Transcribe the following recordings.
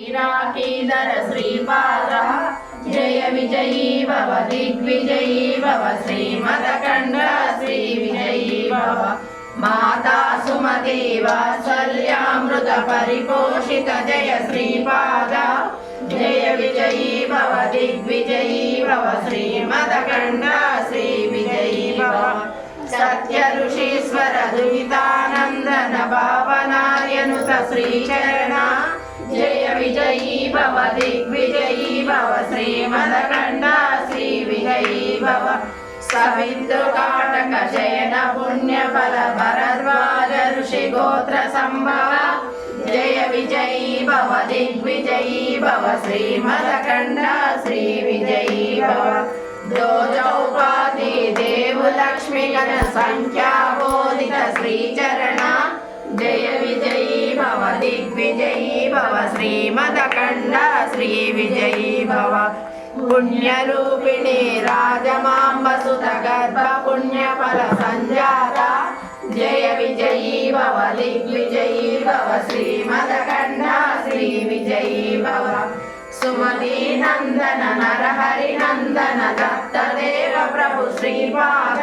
శ్రీరాఖీధర శ్రీపాద జయ విజయీ భవ దిగ్విజయీ భవ శ్రీమదకండ శ్రీ విజయీ భవ మాతా సుమతి వాత్సల్యామృత పరిపోషిత జయ శ్రీపాద జయ విజయీ భవ దిగ్విజయీ భవ శ్రీమదకండ శ్రీ విజయీ భవ సత్య ఋషీశ్వర దుహితానందన భావనార్యనుత శ్రీచరణ జయ విజయీ భవ దిగ్విజయీ భవ శ్రీమదకండ శ్రీ విజయీ భవ సవితృకాటక శయన పుణ్యఫల భరద్వాజ ఋషి గోత్ర సంభవ జయ విజయీ భవ దిగ్విజయీ భవ శ్రీమదకండ శ్రీ విజయీ భవ దోజౌపాతి దేవు లక్ష్మి గణ సంఖ్యాబోధిత శ్రీచరణ జయ విజయీ భవ దిగ్విజయీ భవ శ్రీమదకండ శ్రీ విజయీ భవ పుణ్యరూపిణి రాజమాంబసుత గర్భ పుణ్యఫల సంజాత జయ విజయీ భవ దిగ్విజయీ భవ శ్రీమదకండ శ్రీ విజయీ భవ సుమతి నందన నరహరి నందన దత్తదేవ ప్రభు శ్రీపాద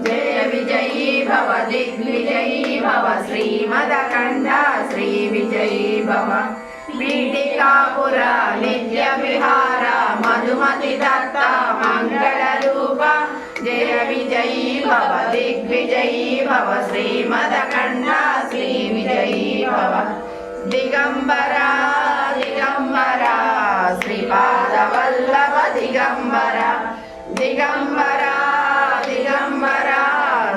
జయ విజయీ భవ దిగ్విజయీ భవ శ్రీమదకండ శ్రీ విజయీ భవ పీఠికాపుర నిత్య విహార మధుమతి దత్త మంగళ రూప జయ విజయీ భవ దిగ్విజయీ భవ శ్రీమదకండ శ్రీ విజయీ భవ దిగంబర దిగంబర శ్రీపాద వల్లభ దిగంబర దిగంబర దిగంబర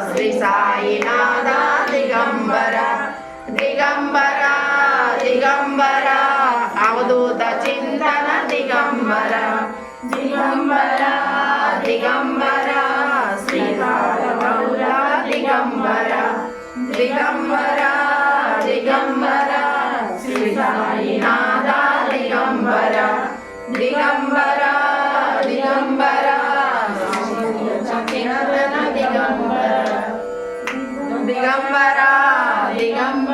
శ్రీ సాయినాథ దిగంబర దిగంబర దిగంబర అవధూత చింతన దిగంబర దిగంబర దిగంబర శ్రీపాద గౌర దిగంబర దిగంబర దిగంబర శ్రీ సాయినాథ దిగంబర దిగంబర